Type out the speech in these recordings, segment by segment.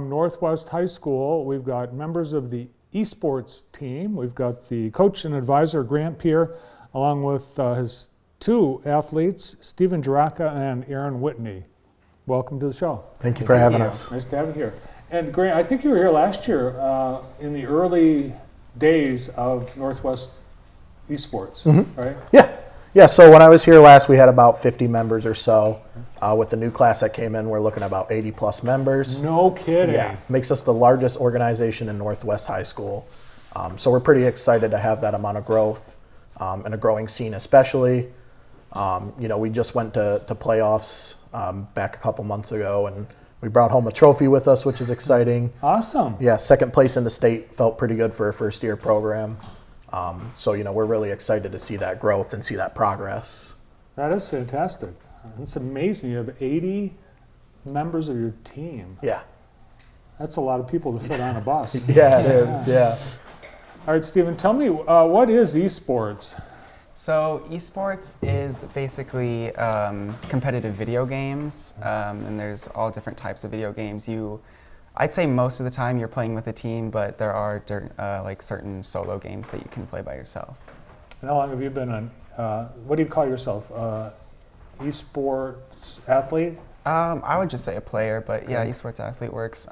Northwest High School, we've got members of the esports team. We've got the coach and advisor, Grant Peer, along with his two athletes, Stephen Jaraka and Aaron Whitney. Welcome to the show. Thank you for having us. Nice to have you here. And Grant, I think you were here last year in the early days of Northwest esports, right? Yeah, so when I was here last, we had about 50 members or so. With the new class that came in, we're looking at about 80 plus members. No kidding. Yeah, makes us the largest organization in Northwest High School. So we're pretty excited to have that amount of growth and a growing scene especially. We just went to playoffs back a couple months ago, and we brought home a trophy with us, which is exciting. Awesome. Yeah, second place in the state felt pretty good for a first year program. So we're really excited to see that growth and see that progress. That is fantastic. It's amazing. You have 80 members of your team. Yeah. That's a lot of people to fit on a bus. Yeah, it is. Yeah. All right, Stephen, tell me, what is esports? So esports is basically competitive video games, and there's all different types of video games. I'd say most of the time you're playing with a team, but there are certain solo games that you can play by yourself. And how long have you been on, what do you call yourself, esports athlete? I would just say a player, but yeah, esports athlete works.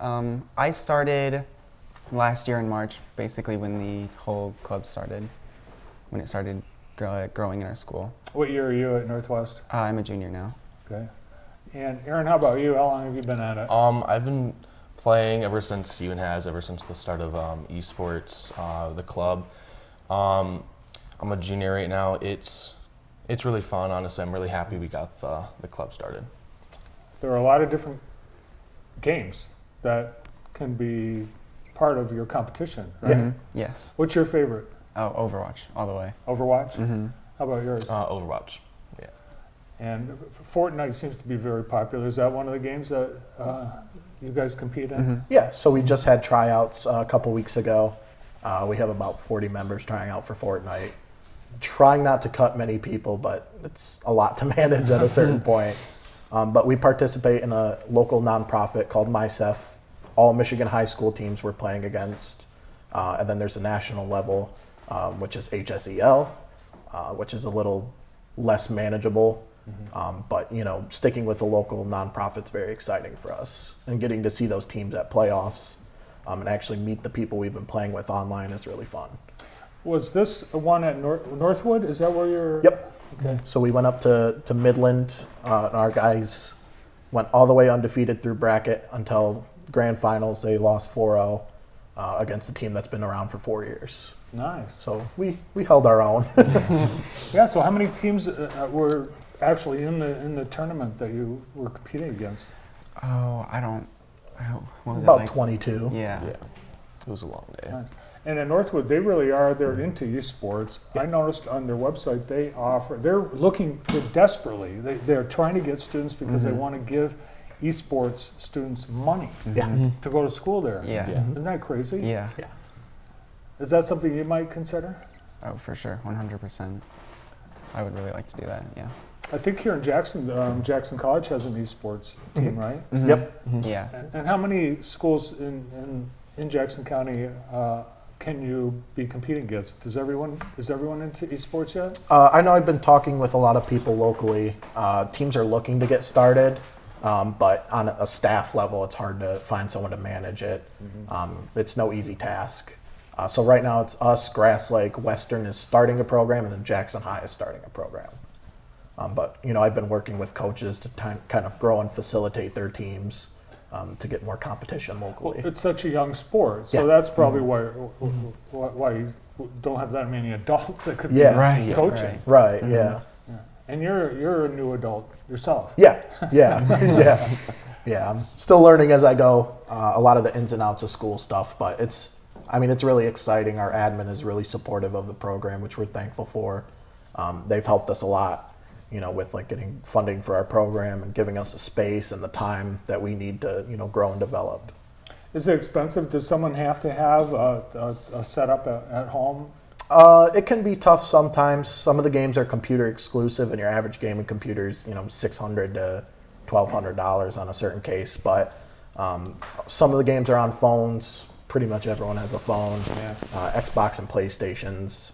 I started last year in March, basically when the whole club started, when it started growing in our school. What year are you at Northwest? I'm a junior now. Okay. And Aaron, how about you? How long have you been at it? I've been playing ever since Stephen has, ever since the start of esports, the club. I'm a junior right now. It's really fun, honestly. I'm really happy we got the club started. There are a lot of different games that can be part of your competition, right? Mm-hmm. Yes. What's your favorite? Oh, Overwatch, all the way. Overwatch? Mm-hmm. How about yours? Overwatch, yeah. And Fortnite seems to be very popular. Is that one of the games that you guys compete in? Mm-hmm. Yeah, so we just had tryouts a couple weeks ago. We have about 40 members trying out for Fortnite. Trying not to cut many people, but it's a lot to manage at a certain point. But we participate in a local nonprofit called MySEF. All Michigan high school teams we're playing against. And then there's a national level, which is HSEL, which is a little less manageable. But sticking with the local nonprofit's very exciting for us. And getting to see those teams at playoffs and actually meet the people we've been playing with online is really fun. Was this one at Northwood? Is that where you're? Yep. Okay. So we went up to Midland, and our guys went all the way undefeated through bracket until grand finals. They lost 4-0 against a team that's been around for 4 years. Nice. So we held our own. Yeah. So how many teams were actually in the tournament that you were competing against? Oh, what was About it like? 22. Yeah. Yeah, it was a long day. Nice. And at Northwood, they really are. They're into esports. I noticed on their website they're looking desperately. They're trying to get students because they want to give esports students money Yeah. to go to school there. Yeah. Isn't that crazy? Yeah. Yeah. Is that something you might consider? Oh, for sure, 100%. I would really like to do that, yeah. I think here in Jackson, Jackson College has an esports team, right? Mm-hmm. Yep. Yeah. And how many schools in Jackson County can you be competing against? Is everyone into esports yet? I know I've been talking with a lot of people locally. Teams are looking to get started, but on a staff level, it's hard to find someone to manage it. It's no easy task. So right now it's us, Grass Lake, Western is starting a program, and then Jackson High is starting a program. But I've been working with coaches to kind of grow and facilitate their teams to get more competition locally. Well, it's such a young sport, so Yeah. that's probably why you don't have that many adults that could Yeah. be Right. coaching. Right, yeah. Yeah. And you're a new adult yourself. Yeah, yeah. I'm still learning as I go, a lot of the ins and outs of school stuff, but it's really exciting. Our admin is really supportive of the program, which we're thankful for. They've helped us a lot, with getting funding for our program and giving us the space and the time that we need to, grow and develop. Is it expensive? Does someone have to have a setup at home? It can be tough sometimes. Some of the games are computer exclusive, and your average gaming computer is, $600 to $1,200 on a certain case. But Some of the games are on phones. Pretty much everyone has a phone. Yeah. Xbox and PlayStations.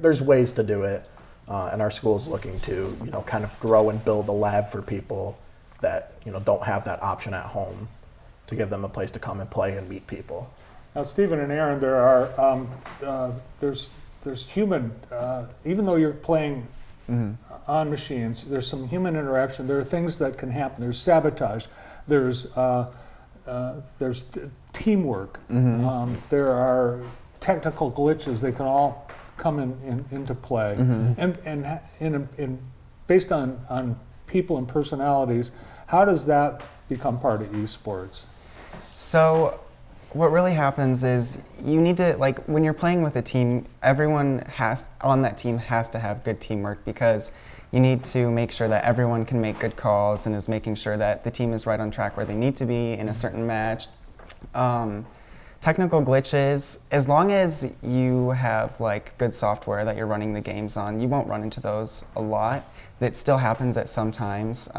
There's ways to do it, and our school is looking to kind of grow and build a lab for people that don't have that option at home, to give them a place to come and play and meet people. Now, Stephen and Aaron, there's human, even though you're playing on machines, there's some human interaction. There are things that can happen. There's sabotage. There's teamwork. There are technical glitches. They can all come into play. And based on people and personalities, how does that become part of esports? So what really happens is you need to, like, when you're playing with a team, everyone on that team has to have good teamwork, because you need to make sure that everyone can make good calls and is making sure that the team is right on track where they need to be in a certain match. Technical glitches, as long as you have like good software that you're running the games on, you won't run into those a lot. That still happens at some times.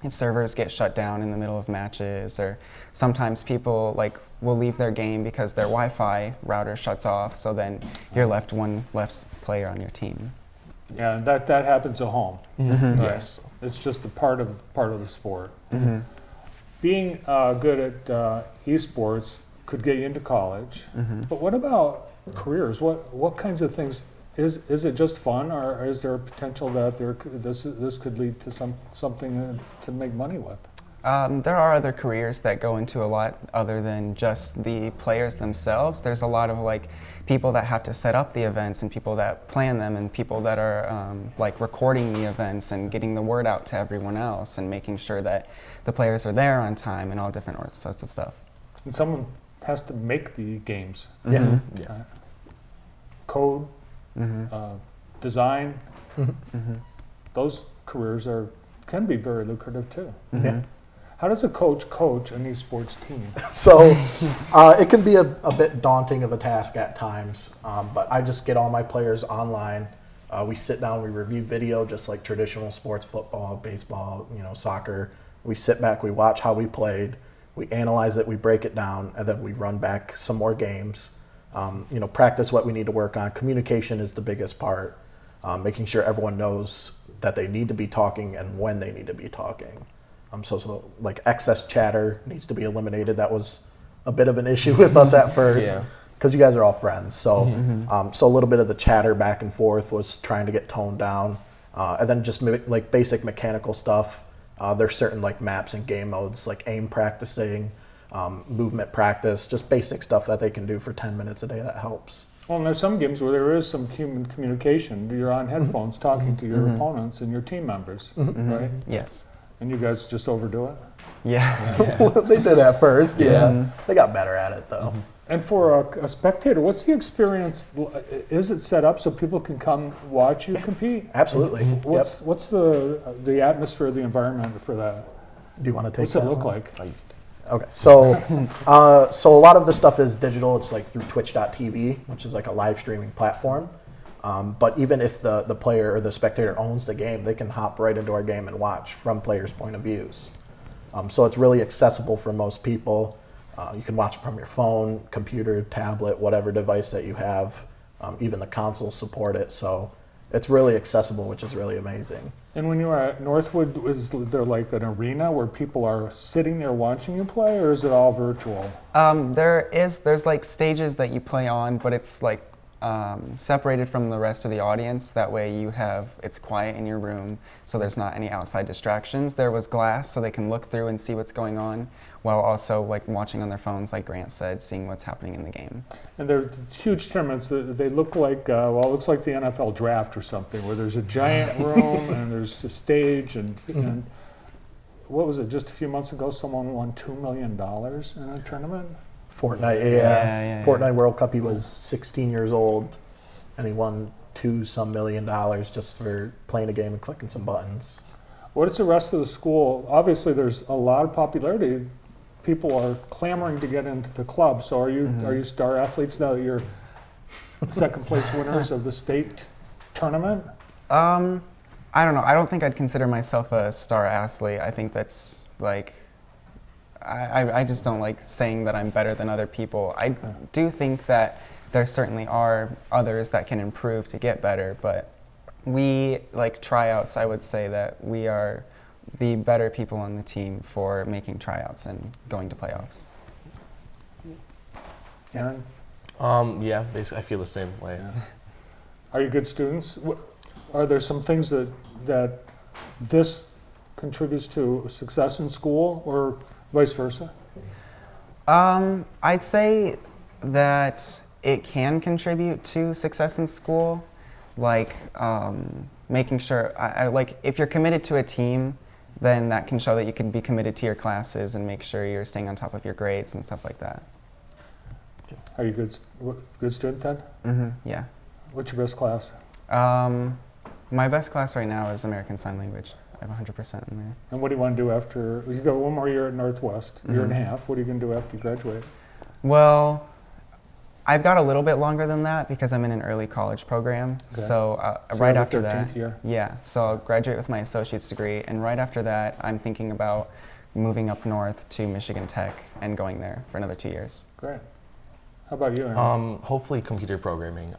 If servers get shut down in the middle of matches, or sometimes people will leave their game because their Wi-Fi router shuts off, so then you're left one less player on your team. Yeah, and that happens at home. Yes. It's just a part of the sport. Being good at esports could get you into college, but what about careers? What kinds of things? Is it just fun, or is there a potential that this could lead to something to make money with? There are other careers that go into a lot other than just the players themselves. There's a lot of people that have to set up the events, and people that plan them, and people that are recording the events and getting the word out to everyone else, and making sure that the players are there on time, and all different sorts of stuff. And someone has to make the games. Yeah. Yeah. Code, design. Those careers can be very lucrative too. Yeah. How does a coach an esports team? So it can be a bit daunting of a task at times, but I just get all my players online. We sit down, we review video just like traditional sports, football, baseball, soccer. We sit back, we watch how we played, we analyze it, we break it down, and then we run back some more games. Practice what we need to work on. Communication is the biggest part, making sure everyone knows that they need to be talking and when they need to be talking. So excess chatter needs to be eliminated. That was a bit of an issue with us at first, because you guys are all friends. So so a little bit of the chatter back and forth was trying to get toned down, and then just basic mechanical stuff. There's certain maps and game modes, like aim practicing, movement practice, just basic stuff that they can do for 10 minutes a day that helps. Well, and there's some games where there is some human communication. You're on headphones talking to your opponents and your team members, right? Yes. And you guys just overdo it? Yeah. They did at first, yeah. They got better at it, though. And for a spectator, what's the experience? Is it set up so people can come watch you compete? Absolutely. What's the atmosphere, the environment for that? Do you want to take What's it that look one? like? Okay, so so a lot of the stuff is digital. It's through Twitch.tv, which is a live streaming platform. But even if the player or the spectator owns the game, they can hop right into our game and watch from players' point of views. So it's really accessible for most people. You can watch it from your phone, computer, tablet, whatever device that you have. Even the consoles support it. So it's really accessible, which is really amazing. And when you were at Northwood, is there an arena where people are sitting there watching you play, or is it all virtual? There's stages that you play on, but it's separated from the rest of the audience. That way it's quiet in your room, so there's not any outside distractions. There was glass, so they can look through and see what's going on, while also watching on their phones, like Grant said, seeing what's happening in the game. And they're huge tournaments. They look like, it looks like the NFL draft or something, where there's a giant room and there's a stage. And what was it, just a few months ago, someone won $2 million in a tournament? Fortnite, yeah. Fortnite World Cup, he was 16 years old, and he won $2-some million just for playing a game and clicking some buttons. What's the rest of the school? Obviously, there's a lot of popularity. People are clamoring to get into the club. So are you star athletes now that you're second place winners of the state tournament? I don't know. I don't think I'd consider myself a star athlete. I think that's I just don't like saying that I'm better than other people. I do think that there certainly are others that can improve to get better, but we, like tryouts, I would say that we are the better people on the team for making tryouts and going to playoffs. Aaron, Yeah, basically, I feel the same way. are you good students? Are there some things that this contributes to success in school or vice versa? I'd say that it can contribute to success in school, like making sure, like if you're committed to a team, then that can show that you can be committed to your classes and make sure you're staying on top of your grades and stuff like that. Are you good student then? Yeah. What's your best class? My best class right now is American Sign Language. I have 100% in there. And what do you want to do after? You got one more year at Northwest, year and a half. What are you going to do after you graduate? Well, I've got a little bit longer than that because I'm in an early college program. Okay. So So right you have a after 13th that, year. yeah. So I'll graduate with my associate's degree, and right after that, I'm thinking about moving up north to Michigan Tech and going there for another 2 years. Great. How about you, Aaron? Hopefully computer programming.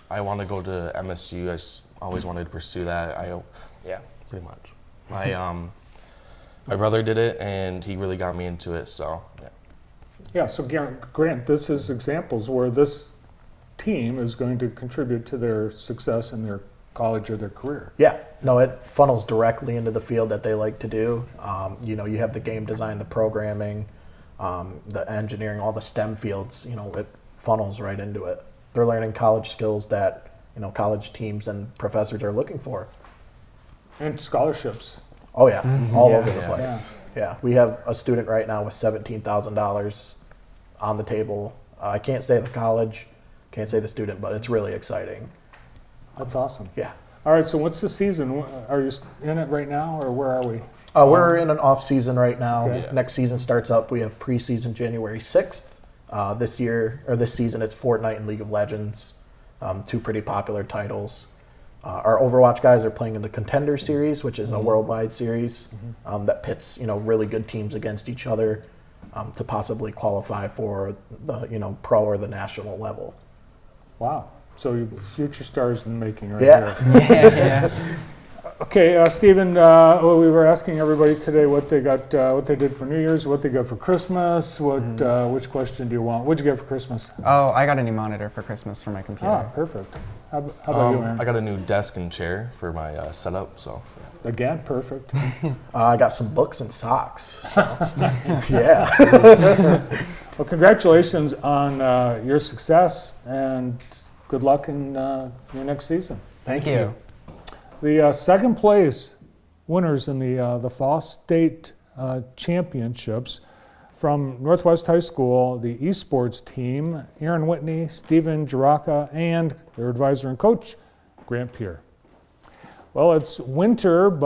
I want to go to MSU. Always wanted to pursue that. Yeah, pretty much. My brother did it, and he really got me into it. So yeah. Yeah, so Grant, this is examples where this team is going to contribute to their success in their college or their career. Yeah, no, it funnels directly into the field that they like to do. You have the game design, the programming, the engineering, all the STEM fields. It funnels right into it. They're learning college skills that college teams and professors are looking for. And scholarships. Oh yeah, all Yeah. over the place. Yeah, we have a student right now with $17,000 on the table. I can't say the college, can't say the student, but it's really exciting. That's awesome. Yeah. All right, so what's the season? Are you in it right now, or where are we? We're in an off season right now. Okay. Yeah. Next season starts up. We have preseason January 6th. This season it's Fortnite and League of Legends, two pretty popular titles. Our Overwatch guys are playing in the Contender Series, which is a worldwide series that pits really good teams against each other to possibly qualify for the pro or the national level. Wow. So future stars in the making right Yeah. here. Yeah. Okay, Stephen, we were asking everybody today what they got, what they did for New Year's, what they got for Christmas. Which question do you want? What'd you get for Christmas? Oh, I got a new monitor for Christmas for my computer. Ah, perfect. How about you, Aaron? I got a new desk and chair for my setup. So Again, perfect. I got some books and socks. So, yeah. Well, congratulations on your success, and good luck in your next season. Thank Thank you. The second place winners in the Fall State Championships from Northwest High School, the esports team, Aaron Whitney, Stephen Jaraka, and their advisor and coach, Grant Peer. Well, it's winter, but